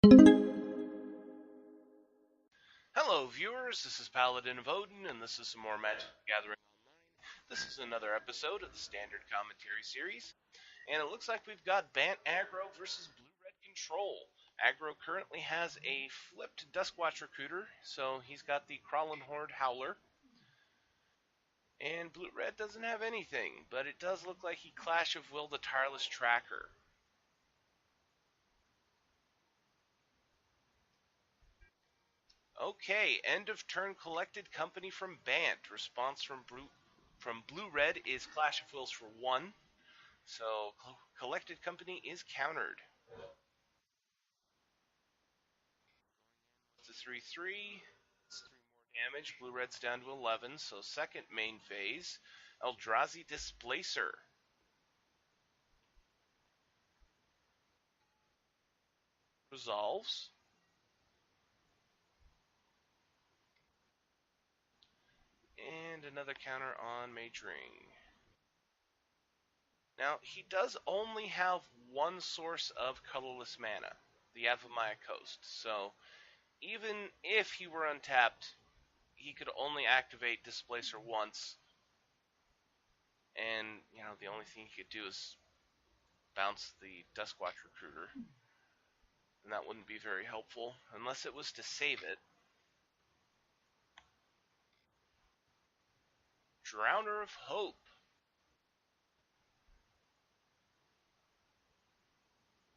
Hello, viewers. This is Paladin of Odin, and this is some more Magic the Gathering Online. This is another episode of the Standard Commentary Series, and it looks like we've got Bant Aggro versus Blue-Red Control. Aggro currently has a flipped Duskwatch Recruiter, so he's got the Crawlin' Horde Howler, and Blue-Red doesn't have anything, but it does look like he Clash of Will the Tireless Tracker. Okay, end of turn collected company from Bant. Response from Blue Red is Clash of Wills for 1. So collected company is countered. It's a 3/3. It's 3 more damage. Blue Red's down to 11. So second main phase. Eldrazi Displacer. Resolves. And another counter on Mage Ring. Now, he does only have one source of colorless mana, the Avamaya Coast. So even if he were untapped, he could only activate Displacer once, and the only thing he could do is bounce the Duskwatch Recruiter, and that wouldn't be very helpful unless it was to save it. Drowner of Hope.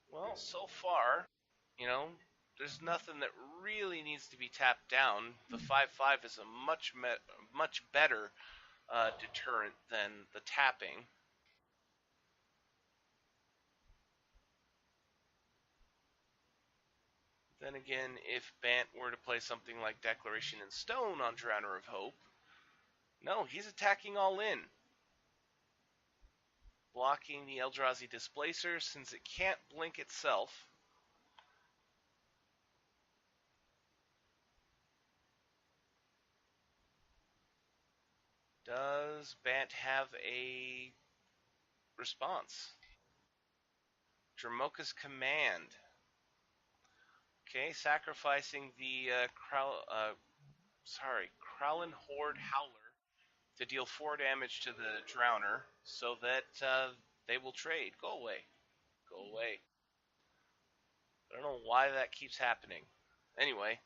Well, so far, you know, there's nothing that really needs to be tapped down. The 5/5 is a much better deterrent than the tapping. Then again, if Bant were to play something like Declaration in Stone on Drowner of Hope, no, he's attacking all in. Blocking the Eldrazi Displacer since it can't blink itself. Does Bant have a response? Dramoka's Command. Okay, sacrificing the Kralin Horde Howler to deal 4 damage to the Drowner so that they will trade. Go away. Go away. I don't know why that keeps happening. Anyway,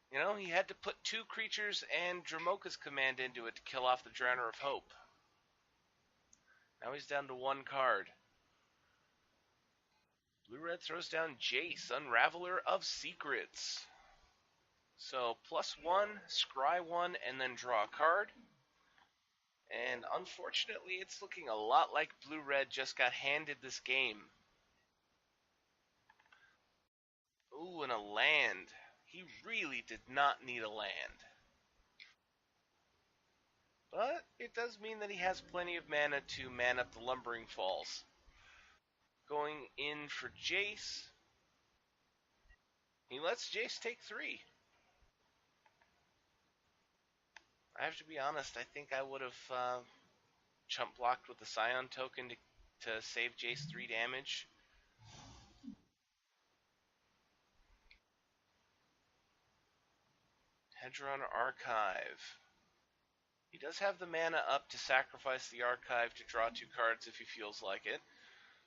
he had to put 2 creatures and Dramoka's Command into it to kill off the Drowner of Hope. Now he's down to 1 card. Blue-Red throws down Jace, Unraveler of Secrets. So +1, scry 1, and then draw a card. And unfortunately, it's looking a lot like Blue-Red just got handed this game. Ooh, and a land. He really did not need a land. But it does mean that he has plenty of mana to man up the Lumbering Falls. Going in for Jace. He lets Jace take 3. I have to be honest, I think I would have chump blocked with the Scion token to save Jace 3 damage. Hedron Archive. He does have the mana up to sacrifice the Archive to draw 2 cards if he feels like it.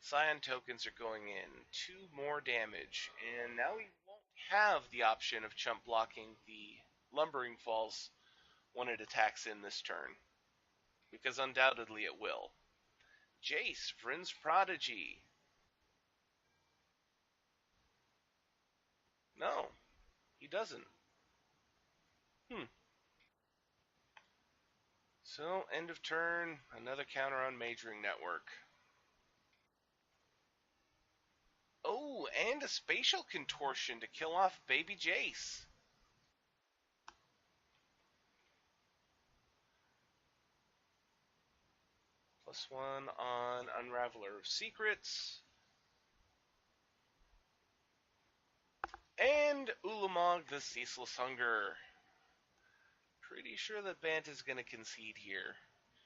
Scion tokens are going in. 2 more damage. And now he won't have the option of chump blocking the Lumbering Falls when it attacks in this turn, because undoubtedly it will. Jace, Vryn's Prodigy. No, he doesn't. So, end of turn, another counter on Majoring Network. Oh, and a Spatial Contortion to kill off Baby Jace. +1 on Unraveler of Secrets. And Ulamog, the Ceaseless Hunger. Pretty sure that Bant is going to concede here.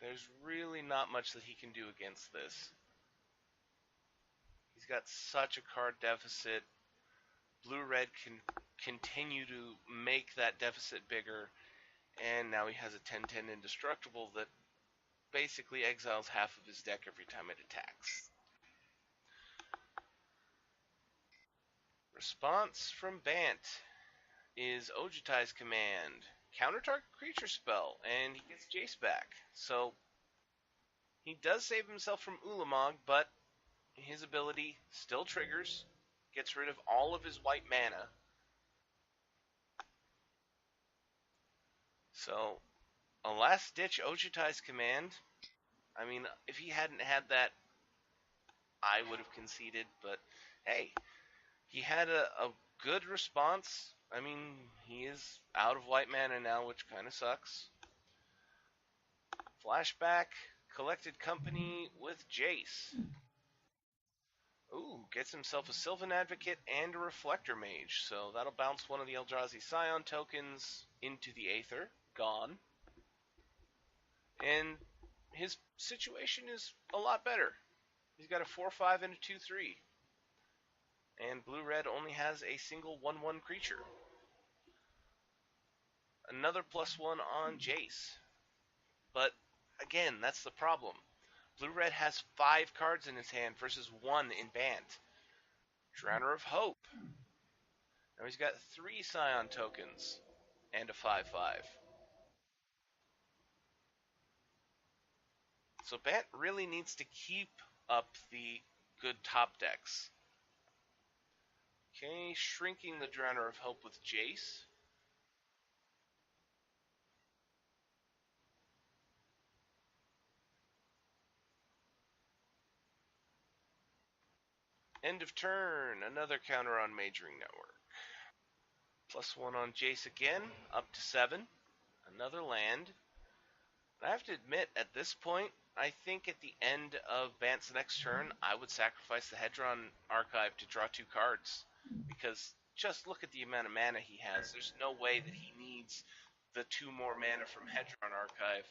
There's really not much that he can do against this. He's got such a card deficit. Blue-Red can continue to make that deficit bigger, and now he has a 10/10 indestructible that basically exiles half of his deck every time it attacks. Response from Bant is Ojutai's command. Counter target creature spell, and he gets Jace back. So he does save himself from Ulamog, but his ability still triggers, gets rid of all of his white mana. So a last ditch Ojutai's command. I mean, if he hadn't had that, I would have conceded, but hey, he had a good response. I mean, he is out of white mana now, which kind of sucks. Flashback, collected company with Jace. Ooh, gets himself a Sylvan Advocate and a Reflector Mage, so that'll bounce one of the Eldrazi Scion tokens into the Aether. Gone. And his situation is a lot better. He's got a 4/5 and a 2/3. And blue-red only has a single 1/1 creature. Another +1 on Jace. But again, that's the problem. Blue-red has 5 cards in his hand versus 1 in Bant. Drowner of Hope. Now he's got 3 Scion tokens and a 5/5. So Bant really needs to keep up the good top decks. Okay, shrinking the Drowner of Hope with Jace. End of turn, another counter on Majoring Network. +1 on Jace again, up to 7. Another land. I have to admit, at this point, I think at the end of Bant's next turn, I would sacrifice the Hedron Archive to draw 2 cards. Because just look at the amount of mana he has. There's no way that he needs the 2 more mana from Hedron Archive.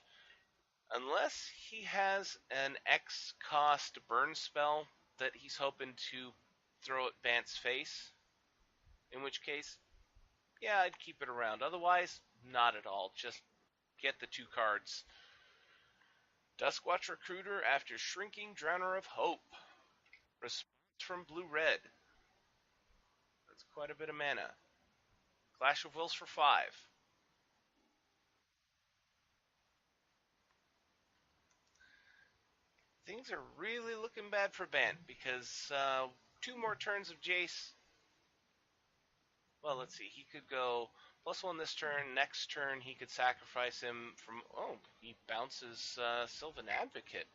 Unless he has an X cost burn spell that he's hoping to throw at Bant's face. In which case, yeah, I'd keep it around. Otherwise, not at all. Just get the 2 cards. Duskwatch Recruiter after shrinking Drowner of Hope. Response from blue-red. That's quite a bit of mana. Clash of Wills for 5. Things are really looking bad for Bant because 2 more turns of Jace. Well, let's see. He could go +1 this turn. Next turn, he could sacrifice him from. Oh, he bounces Sylvan Advocate.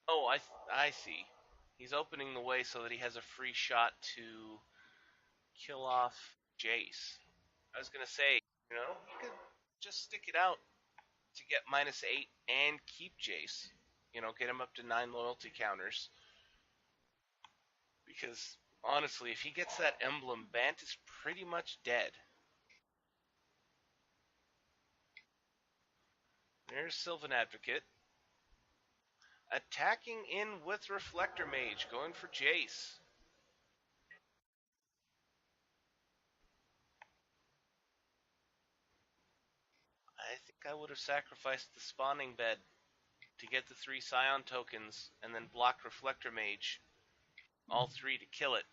Oh, I see. He's opening the way so that he has a free shot to kill off Jace. I was gonna say, he could just stick it out to get -8 and keep Jace. Get him up to 9 loyalty counters. Because honestly, if he gets that emblem, Bant is pretty much dead. There's Sylvan Advocate. Attacking in with Reflector Mage, going for Jace. I think I would have sacrificed the spawning bed to get the 3 Scion tokens and then block Reflector Mage. All 3 to kill it.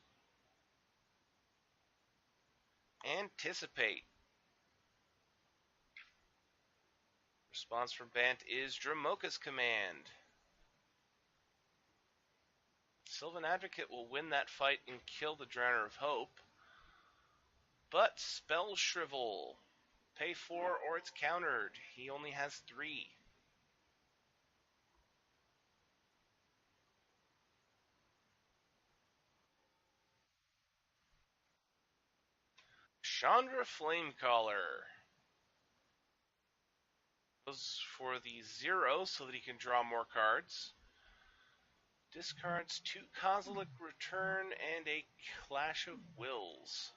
Anticipate. Response from Bant is Dramoka's command. Sylvan Advocate will win that fight and kill the Drowner of Hope. But Spell Shrivel. Pay 4 or it's countered. He only has 3. Chandra Flamecaller. Goes for the 0 so that he can draw more cards. Discards 2 Kozilek Return and a Clash of Wills.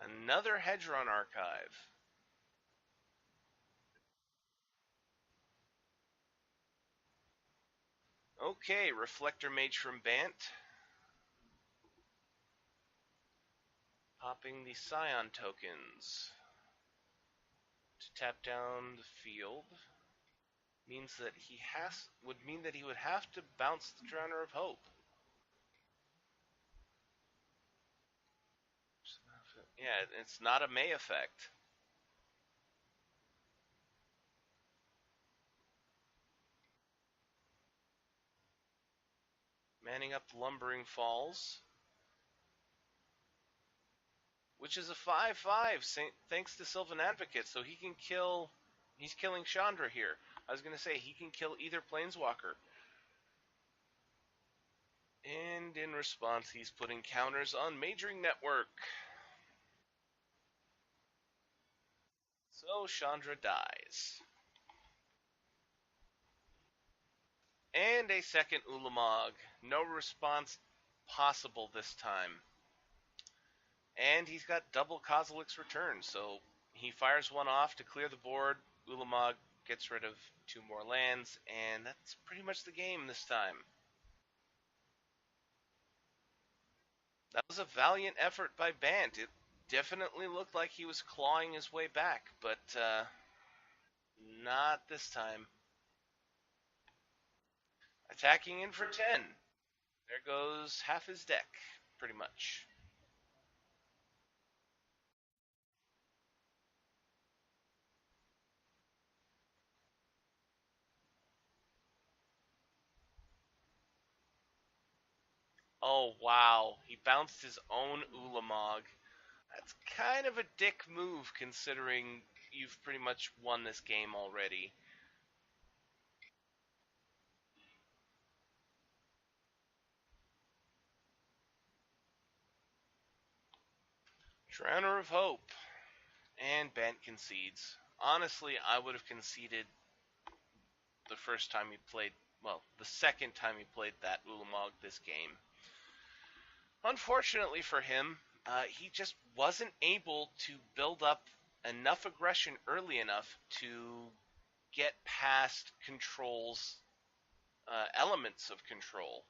Another Hedron archive. Okay, Reflector Mage from Bant. Popping the Scion tokens to tap down the field means that he would have to bounce the Drowner of Hope. Yeah, it's not a May effect. Manning up Lumbering Falls, which is a 5/5 thanks to Sylvan Advocate, so he can kill. He's killing Chandra here. I was going to say he can kill either Planeswalker. And in response, he's putting counters on Majoring Network. So Chandra dies. And a second Ulamog. No response possible this time. And he's got double Kozilek's return, so he fires one off to clear the board. Ulamog gets rid of 2 more lands, and that's pretty much the game this time. That was a valiant effort by Bant. It definitely looked like he was clawing his way back, but not this time. Attacking in for 10. There goes half his deck, pretty much. Oh, wow. He bounced his own Ulamog. That's kind of a dick move, considering you've pretty much won this game already. Drowner of Hope. And Bant concedes. Honestly, I would have conceded the first time he played, well, the second time he played that Ulamog this game. Unfortunately for him, he just wasn't able to build up enough aggression early enough to get past control's elements of control.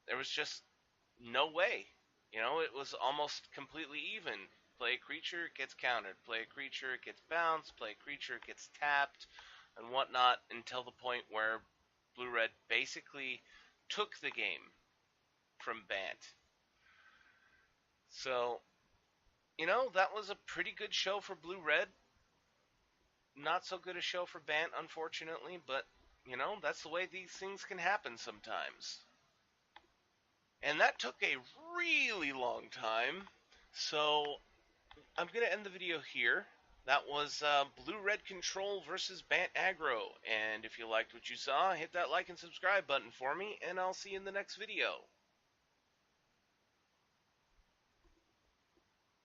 There was just no way. You know, it was almost completely even. Play a creature, it gets countered. Play a creature, it gets bounced. Play a creature, it gets tapped, and whatnot, until the point where Blue-Red basically took the game from Bant. So, you know, that was a pretty good show for Blue-Red. Not so good a show for Bant, unfortunately, but, you know, that's the way these things can happen sometimes. And that took a really long time, so I'm going to end the video here. That was Blue-Red Control versus Bant Aggro. And if you liked what you saw, hit that like and subscribe button for me, and I'll see you in the next video.